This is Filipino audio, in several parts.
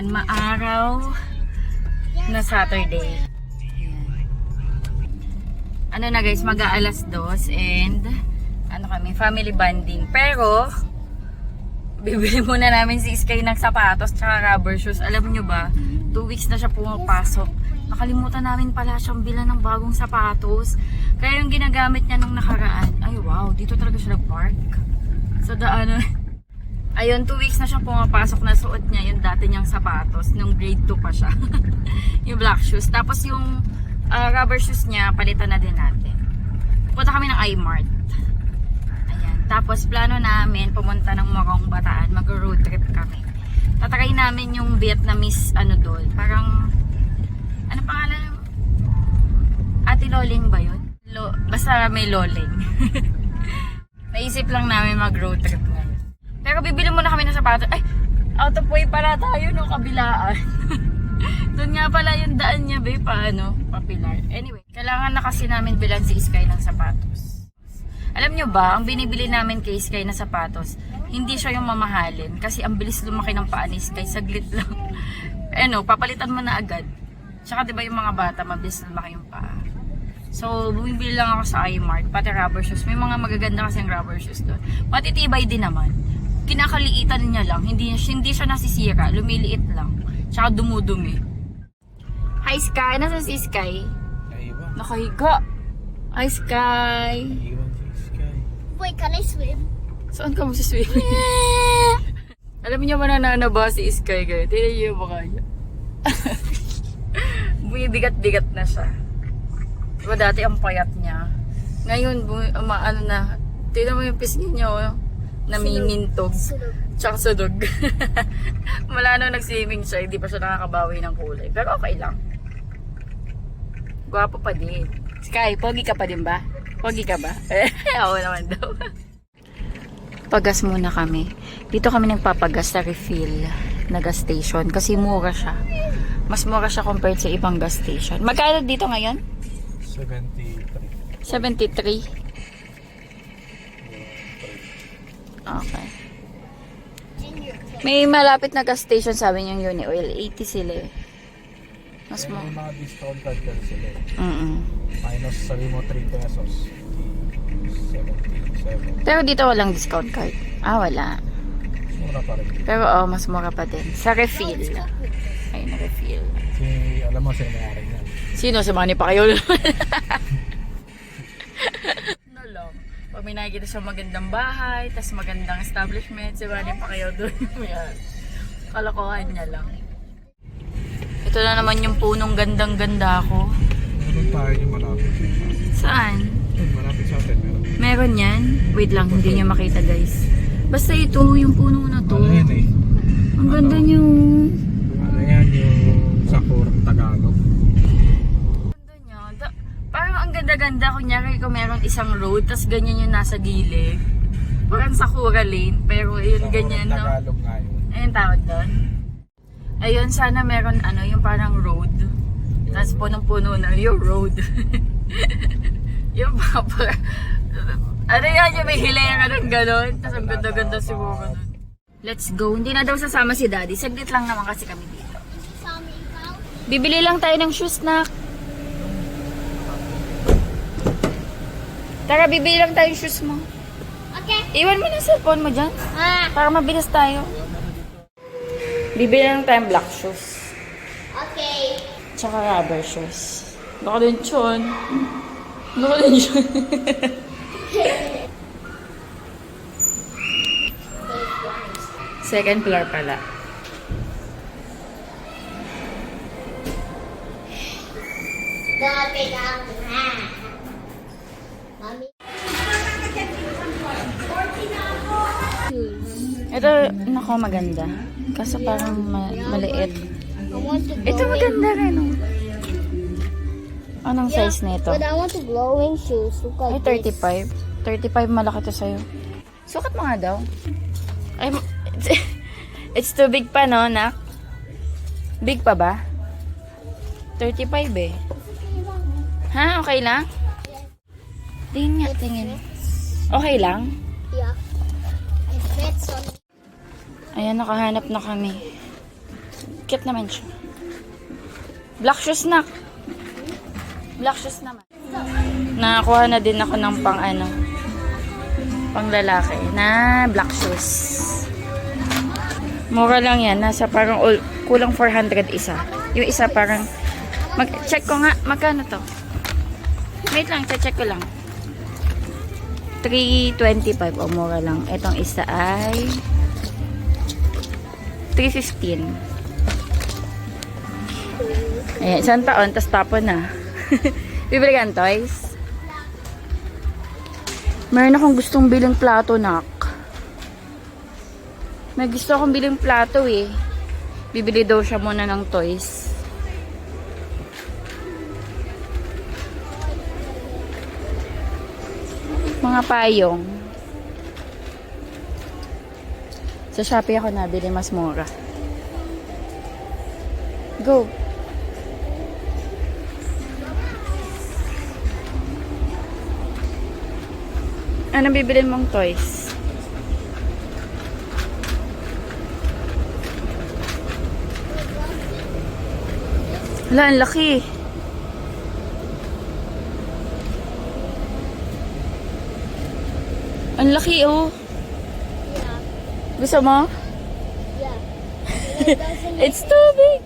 Ayan, maaraw na Saturday. Ano na guys, mag-aalas 2 and ano kami, family bonding. Pero, bibili muna namin si Sky ng sapatos tsaka rubber shoes. Alam nyo ba, 2 weeks na siya pumapasok. Nakalimutan namin pala siyang bilan ng bagong sapatos. Kaya yung ginagamit niya nung nakaraan, ay wow, dito talaga siya nag-park. Sa daanan. Ayun, 2 weeks na siyang pumapasok, na suot niya yung dati niyang sapatos. Nung grade 2 pa siya. Yung black shoes. Tapos yung rubber shoes niya, palitan na din natin. Punta kami ng iMart. Ayan. Tapos plano namin pumunta ng Morong Bataan. Mag-road trip kami. Tatry namin yung Vietnamese ano doon. Parang, ano pangalan? Ate Loling ba yun? Basta may Loling. Naisip lang namin mag-road trip ngayon. Pero bibili muna kami ng sapatos. Ay, out of way pala tayo no, kabilaan. Doon nga pala yung daan niya, babe, paano? Papilar. Anyway, kailangan na kasi namin bilan si Sky ng sapatos. Alam nyo ba, ang binibili namin kay Sky na sapatos, hindi siya yung mamahalin. Kasi ang bilis lumaki ng paa ni Sky, saglit lang. Ano, papalitan mo na agad. Tsaka diba yung mga bata, mabilis lumaki yung paa. So, bumibili lang ako sa iMart, pati rubber shoes. May mga magaganda kasi yung rubber shoes doon. Matitibay din naman. Kinakaliitan niya lang, hindi siya nasisira, lumiliit lang. Tsaka dumudumi. Hi Sky, nasa si Sky? Naiwan. Nakahiga. Hi Sky. Naiwan si Sky. Wait, can I swim? Saan ka magsiswim? Alam niyo ba nananaba si Sky kayo? Tignan niyo yung mukha niya. Bumibigat-bigat na siya. Diba dati ang payat niya? Ngayon, ano na, tignan mo yung pisngi niya, oh. Namimintog. Tsaka sudog. Mula nung nag-swimming siya, hindi pa siya nakakabawi ng kulay. Pero okay lang. Gwapo pa din. Sky, pogi ka pa din ba? Pogi ka ba? Oo naman daw. Pagas muna kami. Dito kami nagpapagas sa refill na gas station. Kasi mura siya. Mas mura siya compared sa ibang gas station. Magkano dito ngayon? 73. 73. Okay. May malapit na gas station, sabi niyo yung Uni Oil. 80 sila eh. Mas mo. May mga discount card ka sila. Minus sabi mo 3 pesos. 77. Pero dito walang discount card. Ah, wala. Mura pa rin. Pero mas mura pa din. Sa refill. Ay, na refill. Alam mo sino may-ari niyan. Sino? Si Manny Pacquiao naman. No lang. Pag may nakikita siya magandang bahay, tas magandang establishment, si Manny Pacquiao doon. Yan. Kalokohan niya lang. Ito na naman yung punong gandang-ganda ko. Meron tayo yung malapit. Saan? Malapit sa atin meron. Meron yan? Wait lang, hindi niyo makita guys. Basta ito, yung puno na to. Ano yan eh? Ang ganda niyo. Ano yan yung Sakurang Tagalog? Ganda niya. Parang ang ganda-ganda. Kunyari kung meron isang road, tas ganyan yung nasa gilid. Parang Sakura Lane. Pero yun ganyan, no? Tagalog nga yun. Ayun tawag doon. Ayun, sana meron ano, yung parang road. Tapos punong-puno na yung road. Yung papa. Ano yan, yung may hilera ng gano'n. Tapos ang ganda-ganda siguro nun. Let's go. Hindi na daw sasama si Daddy. Saglit lang naman kasi kami dito. Bibili lang tayo ng shoes, nak. Tara, bibili lang tayo ng shoes mo. Okay. Iwan mo na yung cellphone mo dyan. Para mabilis tayo. Bibili lang tayong black shoes. Okay. Tsaka rubber shoes. Baka din yun. Baka din yun. Second floor pala. Dati lang. Mami. Ito, nako maganda. Kaso parang maliit. I want to Ito maganda rin, oh. Anong size nito? But I want to glowing shoes. Look Ay, like this. 35. 35 malaki to sa'yo. Sukat mo nga daw. Ay, it's too big pa, no, nak? Big pa ba? 35 eh. Ha? Okay lang? Tingin nga, tingin. Okay lang? Yeah. It fits on. Ayan, nakahanap na kami. cute naman siya. Black shoes na. Black shoes naman. Nakakuha na din ako ng pang lalaki na black shoes. Mura lang yan. Nasa parang kulang 400 isa. Yung isa parang check ko nga. Magkano to? Wait lang. Check ko lang. 325. O, mura lang. Itong isa ay 315. Ayan. Isang taon. Tapos tapon na. Bibili ka ng toys? Meron akong gustong biling plato, nak. May gusto akong biling plato eh. Bibili daw siya muna ng toys. Mga payong. Sa Shopee ako nabili, mas mura. Go! Anong bibilin mong toys? Wala, ang laki. Ang laki, oh. Yeah. Gusto mo? Yeah. It doesn't It's too big.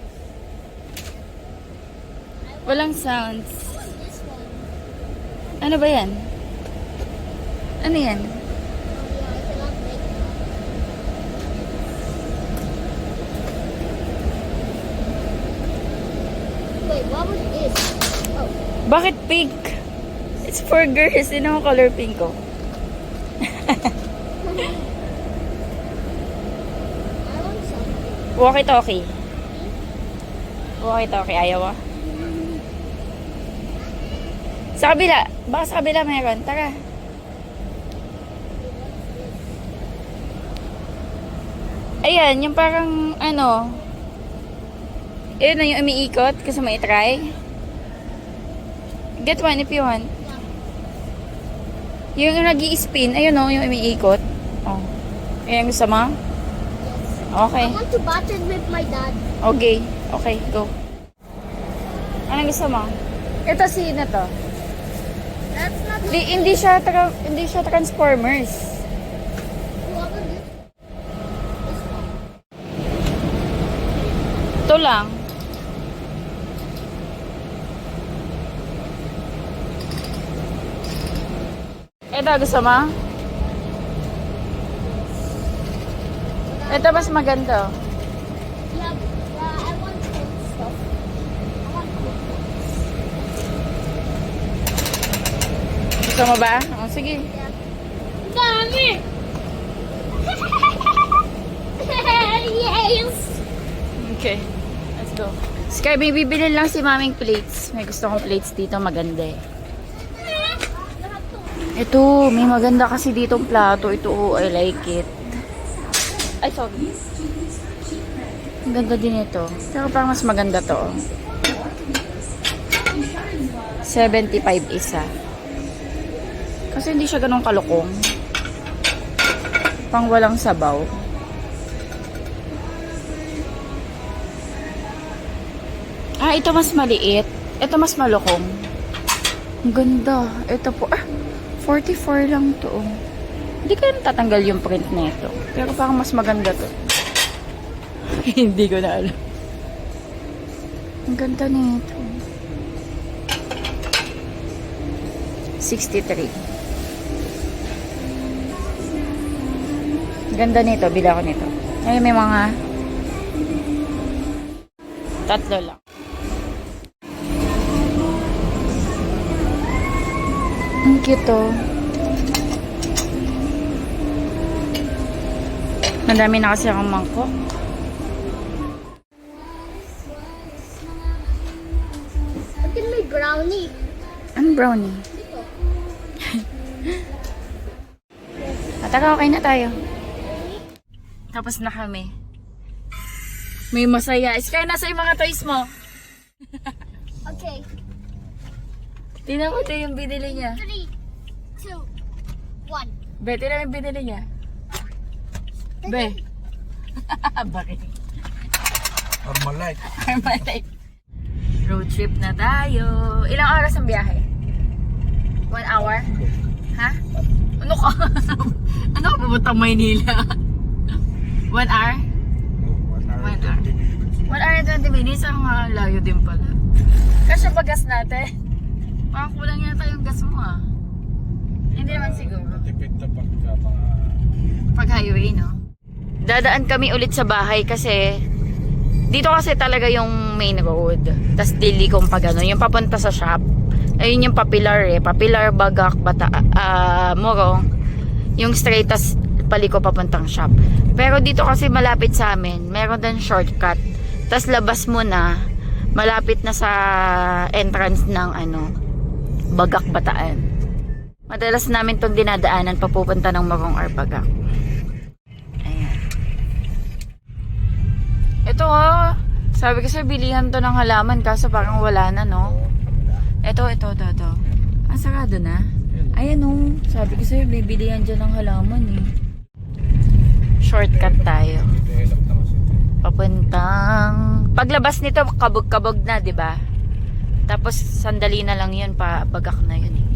Walang sounds. this one. Ano ba yan? Ano yan? Yeah, I cannot make it. Wait, what was this? Oh, Bakit pink? It's for girls. Yun ang color pink ko. I want something. Walkie-talkie. Walkie-talkie. Ayaw ah. Sa kabila. Baka sa kabila mayroon. Tara. Ayan, yung parang ano. Ayun na yung umiikot. Kasi may try. Get one if you want. Yung nag-i-spin. Ayun o, yung umiikot. Oh. Ayan, gusto mo? Okay. I want to batch it with my dad. Okay. Okay, go. Anong gusto mo? Ito sino to? That's not Hindi siya Transformers. what was this? This one. Ito lang. Ito, gusto mo? Ito mas maganda. Yeah, I want cool stuff. I want cool things. Gusto mo ba? Oh, sige. Yeah. Dami! Yes! Okay. Let's go. Sky, may bibili lang si maming plates. May gusto kong plates dito. Maganda eh. Ito, may maganda kasi ditong plato. Ito, oh, I like it. Ay, sorry. Ang ganda din ito. Pero parang mas maganda to. Oh. 75 isa. Kasi hindi siya ganun kalukong. Pang walang sabaw. Ah, ito mas maliit. Ito mas malukong. Ang ganda. Ito po. 44 lang to. Hindi ko na tatanggal yung print na ito. Pero parang mas maganda to. Hindi ko na alam. Ang ganda nito. 63. Ganda nito. Bila ko nito. Ay, may mga 3 lang. Ang cute oh. Madami na kasi akong mangkok. Look at my brownie. Ang brownie. Tara, okay na tayo. Tapos na kami. May masaya. Iskay, nasa yung mga toys mo? Okay. Tingnan mo ito yung binili niya. 3, 2, 1. Be, tingnan mo yung binili niya. Be. Bakit? Armalite. Armalite. Road trip na tayo. Ilang oras ang biyahe? 1 hour? Ha? Ano ka? Ano ka pupunta Maynila? 1 hour? 1 hour 20 minutes. 1 hour and 20 minutes? Ang layo din pala. Kasi pa gas natin. Parang kulang yata yung gas mo ah. Hindi naman siguro. Matipid na pagka mga... Pag highway, no? Dadaan kami ulit sa bahay kasi dito kasi talaga yung main road. Tapos dili kong pag ano, yung papunta sa shop. Ayun yung Papilar eh. Papilar, Bagak, Morong. Yung straight tas paliko papuntang shop. Pero dito kasi malapit sa amin. Meron din shortcut. Tapos labas mo na. Malapit na sa entrance ng ano, Bagak, Bataan. Madalas namin itong dinadaanan papupunta ng Morong or Bagak. Ayan. Ito oh. Sabi ko sa bilihan to ng halaman kaso parang wala na no. Ito. Ah, sarado na? Ayan oh. Sabi ko sa'yo, may bilihan dyan ng halaman eh. Shortcut tayo. Develop na kasi. Papuntang... Paglabas nito, kabog-kabog na, di ba? Tapos, sandali na lang yun, Bagak na yun eh.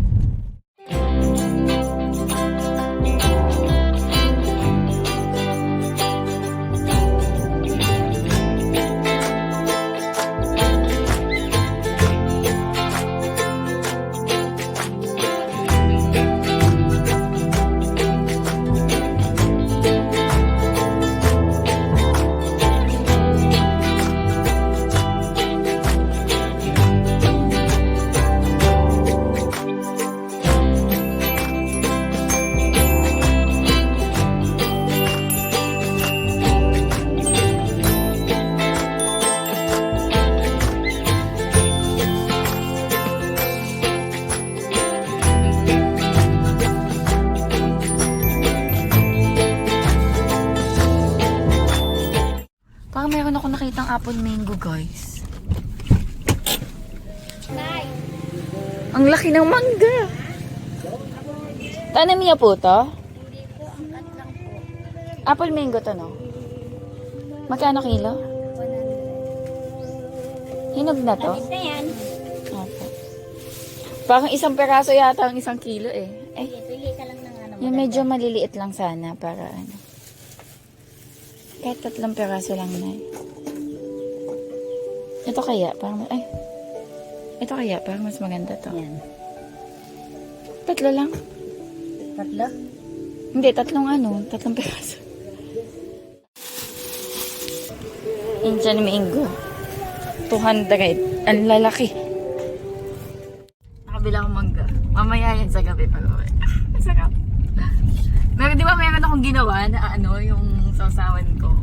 Parang meron ako nakitang apple mango, guys. Nay. Ang laki ng mangga. Tanim niya po to? Hindi po, ang cut lang po. Apple mango to, no? Magkano kilo? 100. Hinog na to? Tamis na yan. Okay. Parang isang peraso yata ang 1 kilo eh. Pili ka lang ng ano. Yung medyo maliliit lang sana para ano. Kahit 3 peraso lang na eh. Ito kaya, parang, ay. Ito kaya, parang mas maganda to. Yan. 3 lang. 3? Hindi, 3 peraso. Indian mango. 200. Ang lalaki. Nakabila akong mangga. Mamaya yan sa gabi pag uwi. Sarap. Meron, di ba meron akong ginawa na ano, yung sausawan ko.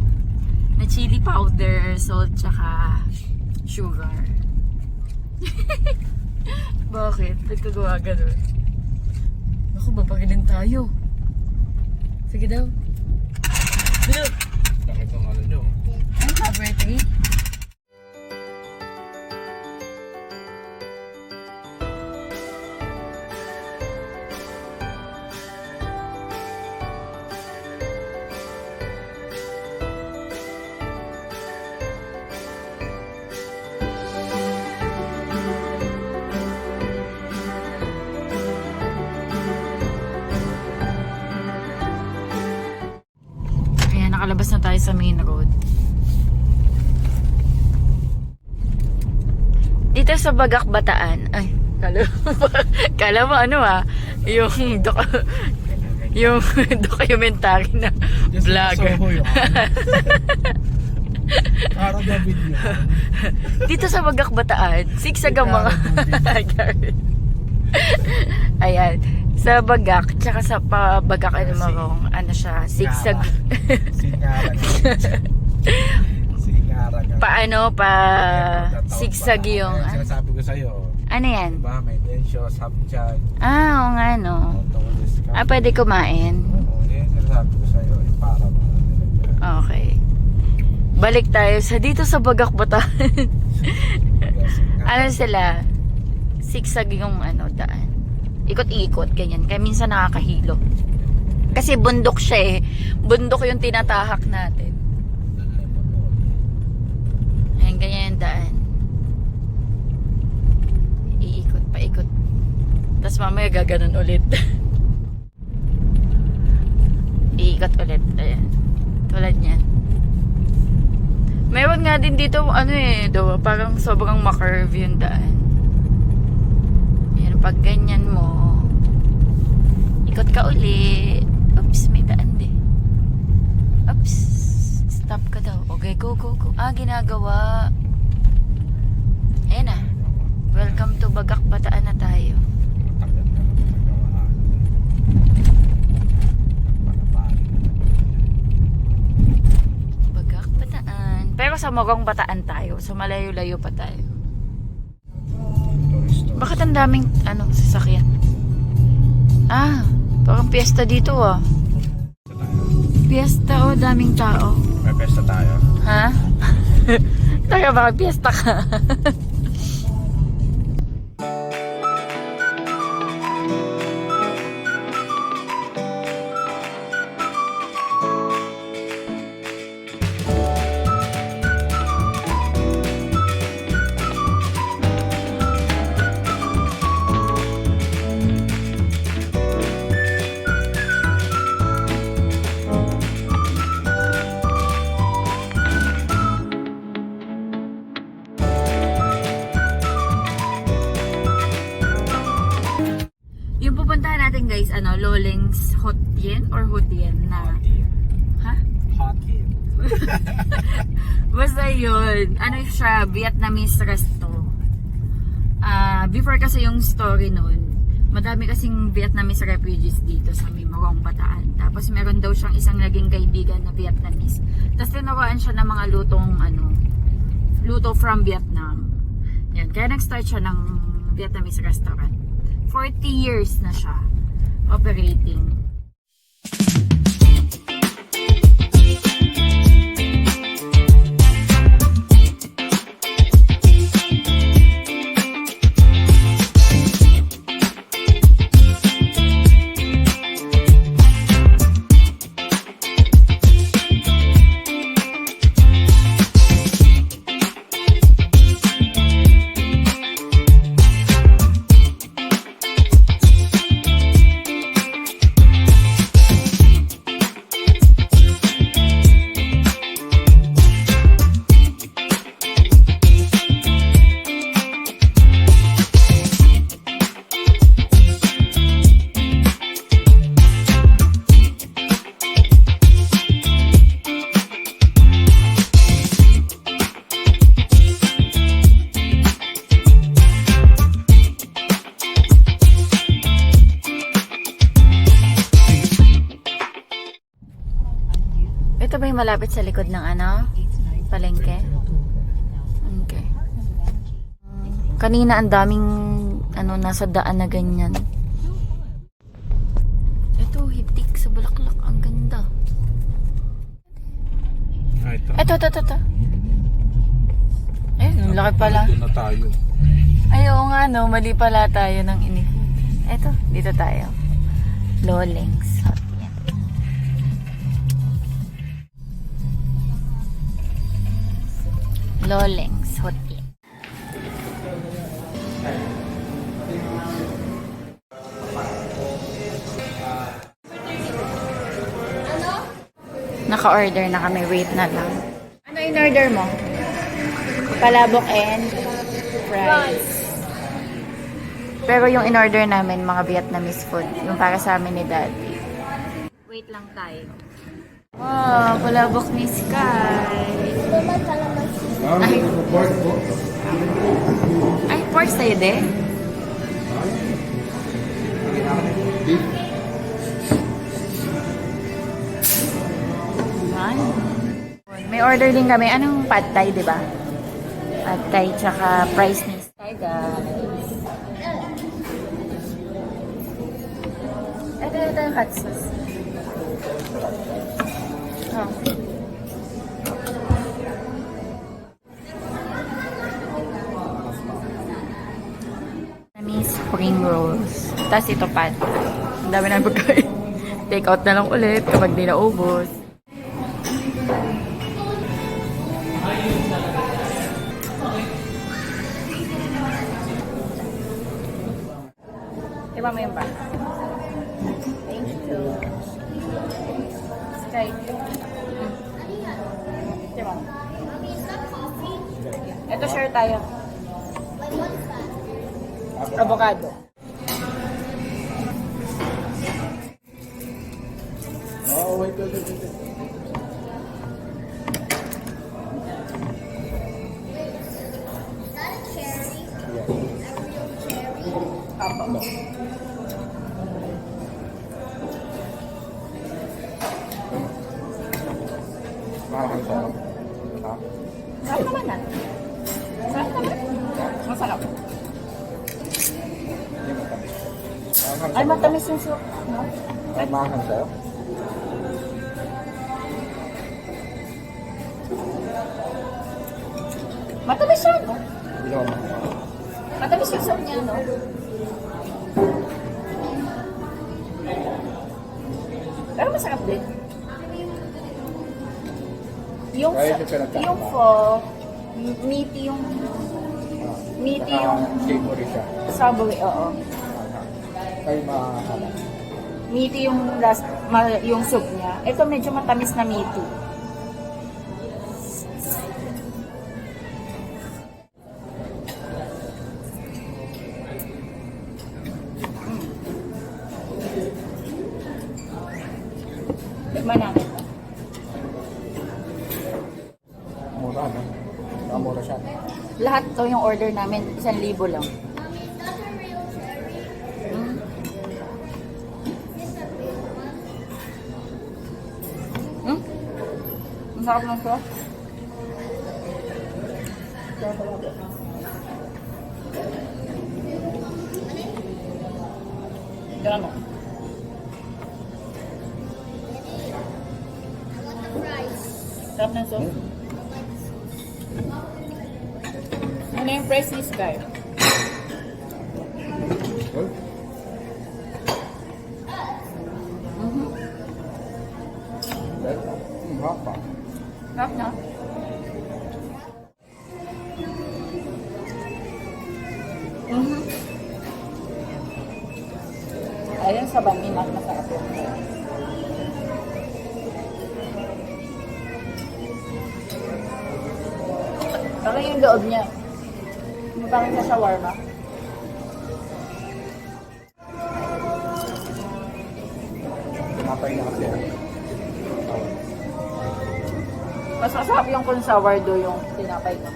Na chili powder, salt, tsaka sugar. Bakit? Ba't ka gawa ganun? Ako, babagilin tayo. Sige daw. Look! Bakit ang ano nyo? Ano ka, birthday? Nakalabas na tayo sa main road. Dito sa Bagak, Bataan. Ay, kala mo ano yung yung documentary na vlogger. Parang na video. Dito sa Bagak, Bataan, sigsag ang mga ayan. Sa Bagak, tsaka sa Bagak and Morong, ano siya, sigsag. Singaran. Paano pa sigsag yung... Sinasabi ko sa'yo. Ano yan? Diba, may densyo, sabjag. Ah, oo nga no. Pwede kumain? Oo, yan sinasabi ko sa'yo. Para mga nilagyan. Okay. Balik tayo sa dito sa Bagak, Bataan. Ano sila? Sigsag yung ano, daan. Ikot-ikot, ganyan. Kaya minsan nakakahilo. Kasi bundok siya eh. Bundok yung tinatahak natin. ganyan yung daan. Iikot, paikot. Tapos mamaya gaganon ulit. Iikot ulit. Ayan. Tulad niyan. Meron nga din dito, ano eh, parang sobrang makurve yung daan. Ayan, pag ganyan mo, ikot ka ulit. Oops, may daan din. Oops, stop ka daw. Okay, go, go, go. Ginagawa. Ayan na. Welcome to Bagak Bataan na tayo. Tagal na nagawa. Bagak Bataan. Pero sa Morong Bataan tayo. So malayo-layo pa tayo. Bakit ang daming sasakyan? Parang piyesta dito Piyesta daming tao. May pesta tayo. Ha? Taga baka piyesta ka. Yung pupuntahan natin guys, Loleng's Hotien or Hotien na. Ha? Hotkey. Basta yun. Ano siya, Vietnamese resto. Before kasi yung story nun, madami kasing Vietnamese refugees dito sa Morong Bataan. Tapos meron daw siyang isang naging kaibigan na Vietnamese. Tapos tinuruan siya ng mga luto from Vietnam. Yan. Kaya nag-start siya ng Vietnamese restaurant. 40 years na siya operating. Ito ba yung malapit sa likod ng palengke? Okay. Kanina ang daming nasa daan na ganyan. Ito, hitik sa bulaklak. Ang ganda. Ito. Ito. Ang laki pala. Doon na tayo. Ay, oo nga mali pala tayo ng Ito, dito tayo. Loleng's. Loleng's Hotien. Naka-order na kami. Wait na lang. Ano in-order mo? Palabok and fries. Pero yung in-order namin, mga Vietnamese food. Yung para sa amin ni Daddy. Wait lang tayo. Wow, palabok ni Sky. Ay, pork sa'yo din? May order din kami. Anong pad thai, di ba? Pad thai tsaka price ni Sky, guys. Ito yung hot sauce. Spring rolls. Tapos ito pad. Ang dami na pagkain. Take out na lang ulit kapag di naubos. Tiba mo yung bag. Thank you. Sky. Tiba mo. Mommy, is that coffee? Ito, share tayo. Like, what's that? Avocado. Oh, wait. Is that a cherry? Yeah. A real cherry? Apo. No. Mahal sa ha? Sarap naman na. Sarap naman. Masarap. Hindi matamis. Mahal Ay, sa'yo? matamis yung soup. No? Ay, mahal sa'yo? Matamis siya, no? Hindi ako mahal. Matamis yung soup niya, no? Pero masarap din. Yung Kaya ito pinagkakaba. yung pho, meaty yung meaty Saka yung savory siya. Subway, oo. Kayo mahal. Meaty yung yung soup niya. Ito medyo matamis na meaty. Tikman natin. Mura, no? Mura siya. Lahat to yung order namin, 1,000 lang. Mommy, is that a real cherry? Mm. Is this a real one? Mm? Ang sarap ng to. Gano'n. I want the fries. Sarap ng sauce. Ano yung price ni Sky? Well, mahal pa. Sarap na. Ayun sa bami, mas masarap yun. Parang yung loob niya. Yung parang sa shawarma. Tinapay na kasi. Mas masarap yung kung sourdough yung tinapay ko.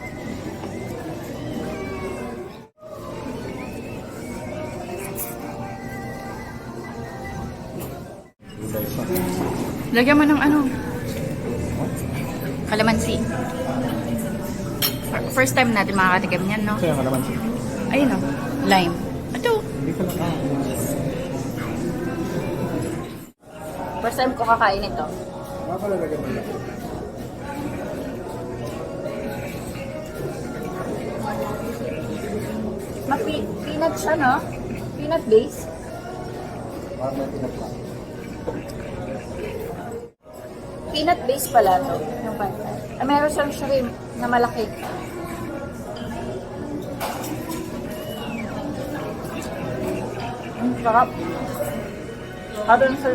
Gulay siya. Lagyan mo ng ano? Kalamansi. First time natin makakatikim niyan, no? Kasi yung kalamansi. Ayun, no? Lime. Ito. Hindi ko na First time ko kakain ito. Makalalagyan mo lang. Peanut siya, no? Peanut base. Parang may pinagpa. Peanut base pala to. Yung pantay. Ah, meron siyang shrimp na malaki. Ang sarap. Habang sa...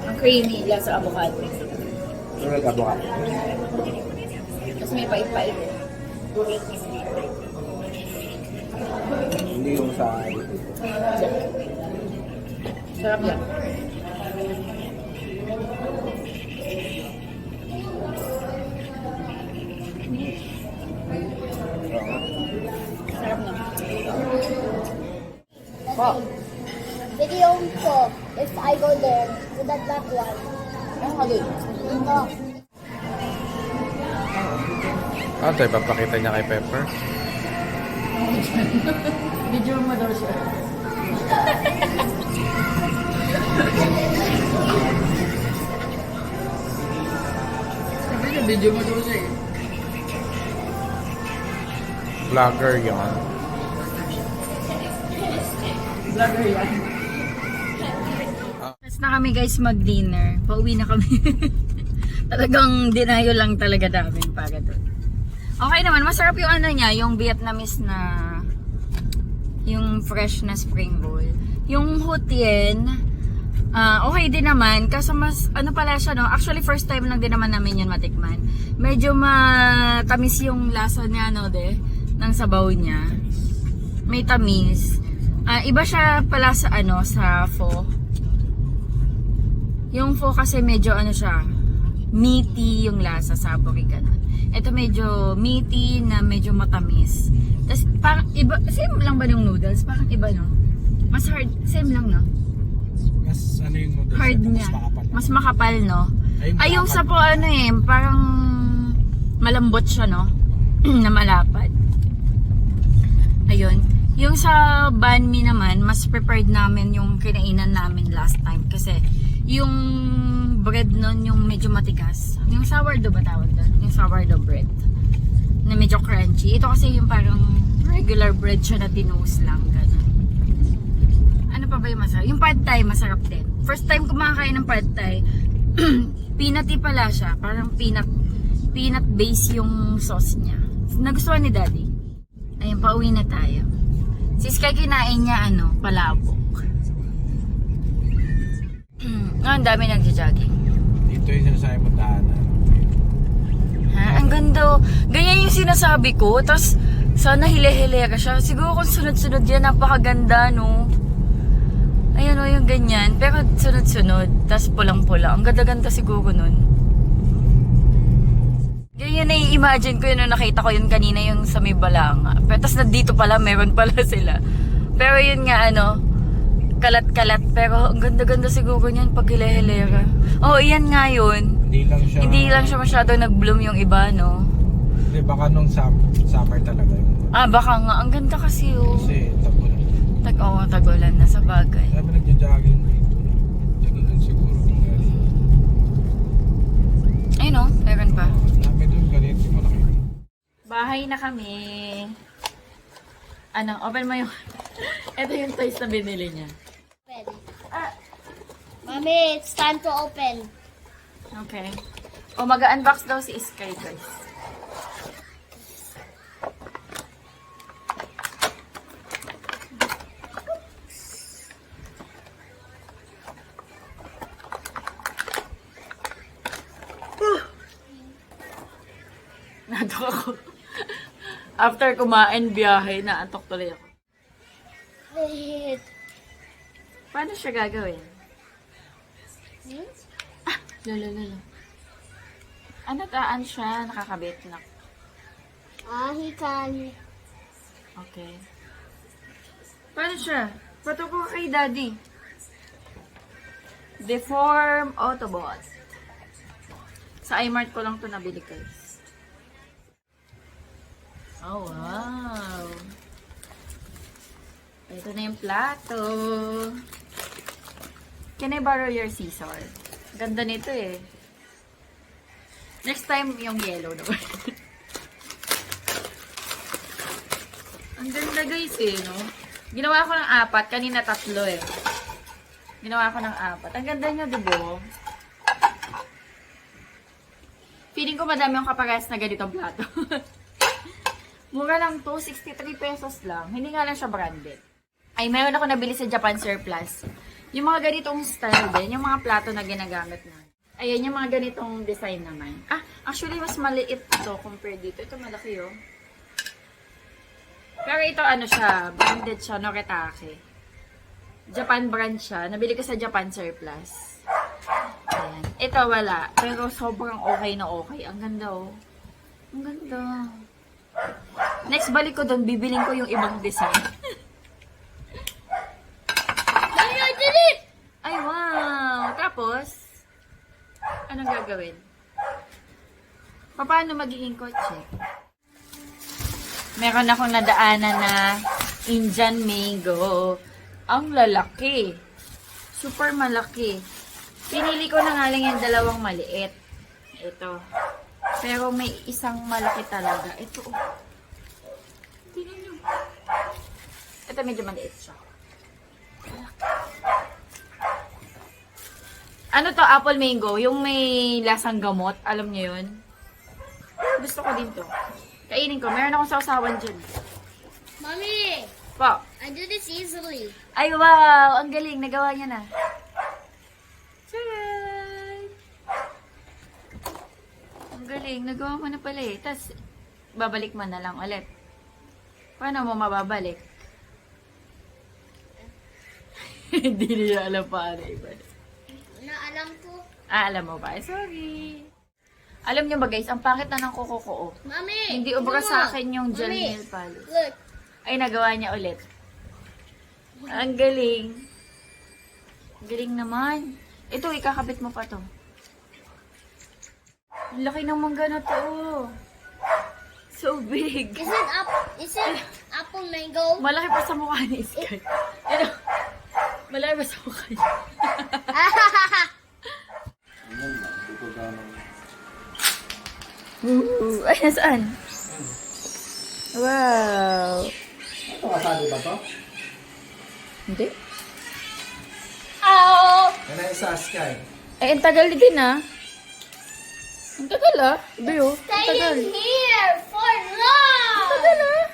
Ang creamy lang sa avocado. Yung nag-avocado. Tapos may pait-pait eh. Hindi yung sa... Sarap yan. Sarap na. Po. Video ko if I go there to that back one. Ano ka dun? Ito. Ate, papakita niya kay Pepper. Video mo daw siya. Sabi niya, video mo daw siya eh. Vlogger yan. Vlogger yan. Tapos na kami guys mag-dinner. Pauwi na kami. Talagang dinayo lang talaga namin para doon. Okay naman, masarap yung ano niya, yung Vietnamese na yung fresh na spring roll. Yung Hutien, okay din naman, kaso mas ano pala siya, no? Actually first time lang din naman namin yun matikman. Medyo matamis yung lasa niya, no, ng sabaw niya. May tamis. Iba siya pala sa ano, sa pho. Yung pho kasi medyo ano siya, meaty yung lasa, savory ganun. Ito medyo meaty na medyo matamis. Tapos parang iba, same lang ba yung noodles? Parang iba, no? Mas hard, same lang, no? Mas ano yung noodles? Hard niya. Mas makapal, no? Ay, yung sa po ano parang malambot siya, no? Na malapad. Ayun. Yung sa banh mi naman, mas prepared namin yung kinainan namin last time. Kasi yung bread nun, yung medyo matigas. Yung sourdough ba tawag doon? Yung sourdough bread. Na medyo crunchy. Ito kasi yung parang regular bread siya na tinose lang. Ganun. Ano pa ba yung masarap? Yung pad thai, masarap din. First time kumakain ng pad thai, peanutty pala siya. Parang peanut base yung sauce niya. Nagustuhan ni Daddy. Ayun, pauwi na tayo. Si Sky kinain niya palabok. Ang dami nagja-jogging. Dito yung sinasabi mo daanan. Ha? Ang ganda. Ganyan yung sinasabi ko. Tapos, sana hile-hilera siya. Siguro kung sunod-sunod yan, napakaganda, no? Ayan o, yung ganyan. Pero sunod-sunod. Tapos pulang-pula. Ang ganda-ganda siguro nun. Ganyan nai-imagine ko yun nung nakita ko yun kanina yung sa may balanga. Pero tapos nandito pala, meron pala sila. Pero yun nga, kalat-kalat. Pero ang ganda-ganda siguro niyan pag hile-hilera. Oh, iyan nga yun. Hindi lang siya masyadong nag-bloom yung iba, no? Hindi, baka nung summer talaga yun. Baka nga. Ang ganda kasi, oh. Kasi tagulan. Tagulan na sa bagay. Sabi nagja-jogging dito. Jogging siguro kung meron. Ay, no? Meron pa. Dami doon, ganito mo nakita. Bahay na kami. Open mo yung... Ito yung toys na binili niya. Open. Mommy, it's time to open. Okay. Mag-unbox daw si Sky, guys. Naantok ako. After kumain, biyahe, naantok tuloy ako. Wait. Paano siya gagawin? Hmm? Taan siya, nakakabit na. He can. Okay. Paano siya? Patuko ka kay Daddy. Deform Autobot. Sa iMart ko lang to nabili, guys. Oh, wow. Ito na yung plato. Can I borrow your scissor? Ganda nito eh. Next time, yung yellow naman. Ang ganda guys eh, no? Ginawa ko ng 4. Kanina 3 eh. Ginawa ko ng 4. Ang ganda niya, diba? Feeling ko madami yung kapares na ganitong plato. Mura lang to, 63 pesos lang. Hindi nga lang siya branded. Ay, meron ako nabili sa Japan Surplus. Yung mga ganitong style din, yung mga plato na ginagamit na. Ayan, yung mga ganitong design naman. Actually, mas maliit ito compared dito. Ito malaki, oh. Pero ito, siya, branded siya, Noritake. Japan brand siya. Nabili ko sa Japan Surplus. Ayan. Ito, wala. Pero sobrang okay na okay. Ang ganda, oh. Ang ganda. Next, balik ko doon, bibiling ko yung ibang design. I did it! Ay, wow! Tapos, anong gagawin? Paano magiging kotse? Meron akong nadaanan na Indian mango. Ang lalaki. Super malaki. Pinili ko na nga lang yung dalawang maliit. Ito. Pero may isang malaki talaga. Ito, oh. Tingnan nyo. Ito medyo maliit siya. Ano to? Apple mango. Yung may lasang gamot. Alam niyo yun? Gusto ko din to. Kainin ko. Meron akong sausawan dyan. Mommy, Po. I do this easily. Ay, wow! Ang galing. Nagawa niya na. Charan! Ang galing. Nagawa mo na pala eh. Tapos, babalik mo na lang ulit. Paano mo mababalik? Hindi niya alam paano iba. Na alam ko. Alam mo ba? Sorry. Alam niyo ba guys, ang pangit na ng kuko ko. Oh. Mommy, Hindi ubra tingnan sa mo. akin yung gel Mommy, nail polish. Look. Ay, nagawa niya ulit. Ang galing. Ang galing naman. Ito, ikakabit mo pa to. Ang laki ng mangga na to. So big. Is it apple mango? Malaki pa sa mukha ni Sky. Ano? Malaki pa sa mukha niya. Ay, nasaan? Wow. Ito kasali ba to? Hindi. Oh, Yan ang isa, Sky. Eh, ang tagal din ah. Ang tagal ah. Biyo, ang stay tagal. in here for long. Tagal ah.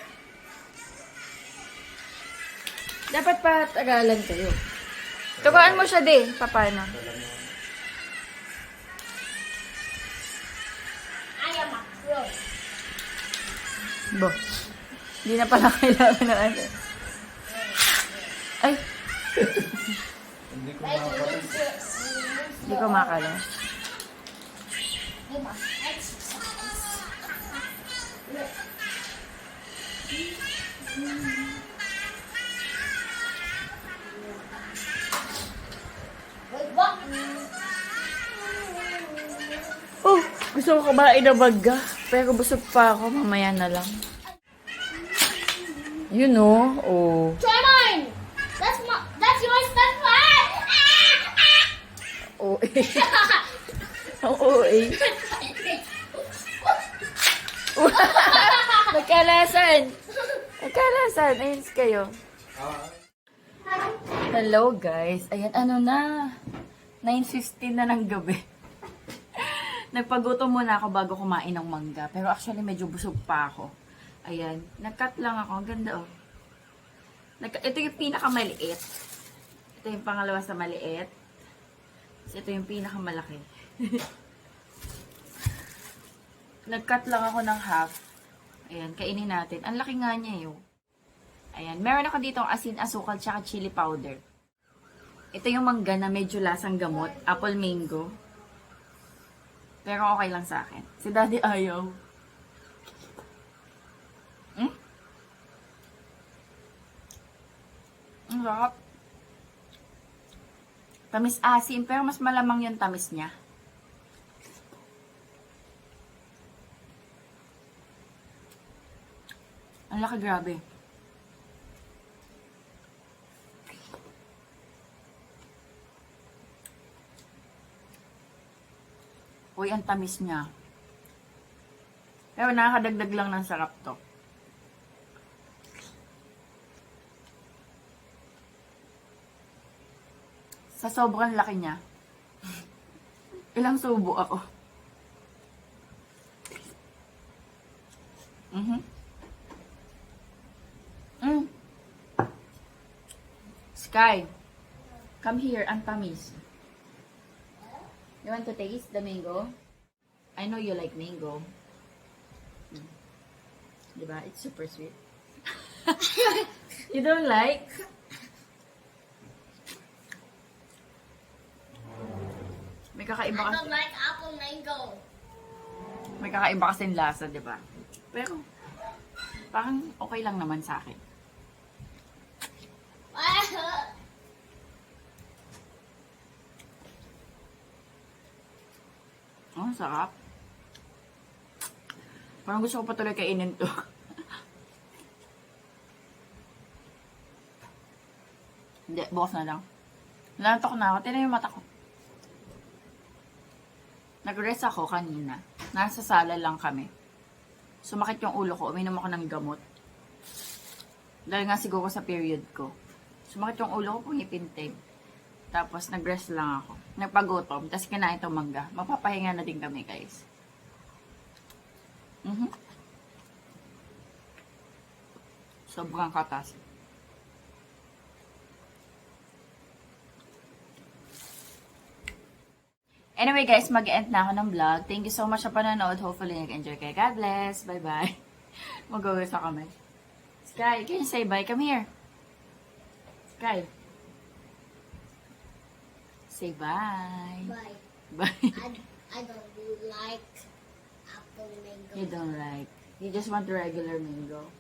Dapat pa tagalan kayo. Tukaan mo siya din. Paano? I am a pro. Bo. Hindi na pala kailangan ng ano. Ay, Hindi ko Like, makapatid. hindi ko makala. You must exercise. Wait, what? Oh, gusto ko kumain ng mangga. Pero busog pa ako. Mamaya na lang. You know, oh. Try mine. That's yours. That's mine. Oh, eh. Oo, eh. Nagkalasan. Nagkalasan. Ayun kayo. Hello, guys. Ayan, ano na. 9:15 na ng gabi. Nagpagutom muna ako bago kumain ng mangga. Pero actually, medyo busog pa ako. Ayan. Nag-cut lang ako. Ang ganda, oh. Ito yung pinakamaliit. Ito yung pangalawa sa maliit. Tapos ito yung pinakamalaki. Nag-cut lang ako ng half. Ayan, kainin natin. Ang laki nga niya yun. Ayan, meron ako dito asin, asukal, tsaka chili powder. Ito yung mangga na medyo lasang gamot. Apple mango. Pero okay lang sa akin. Si Daddy ayaw. Ang sarap. Tamis asin, pero mas malamang yung tamis niya. Ang laki, grabe. Uy, ang tamis niya. Pero nakakadagdag lang ng sarap to. Sa sobrang laki niya. Ilang subo ako. Sky, come here, ang tamis. You want to taste the mango? I know you like mango. Diba? It's super sweet. You don't like? May kakaiba I kasi. don't like apple mango. May kakaiba kasing lasa, di ba? Pero, parang okay lang naman sa akin. Oh, sarap. Parang gusto ko pa tuloy kainin to. Hindi, bukas na lang. Nantok na ako. Tignan yung mata ko. Nag-rest ako kanina. Nasa sala lang kami. Sumakit yung ulo ko. Uminom ako ng gamot. Dahil nga siguro sa period ko. Sumakit yung ulo ko, pumipintig. Tapos nag-rest lang ako. Nagpagutom. Tapos kinain itong mangga. Mapapahinga na din kami, guys. Sobrang katas. Anyway guys, mag-end na ako ng vlog. Thank you so much sa panonood. Hopefully nag-enjoy kayo. God bless. Bye-bye. Mag-uwi sa kami. Sky, can you say bye? Come here. Sky. Say bye. Bye. Bye. I don't like apple mango. You don't like. You just want the regular mango.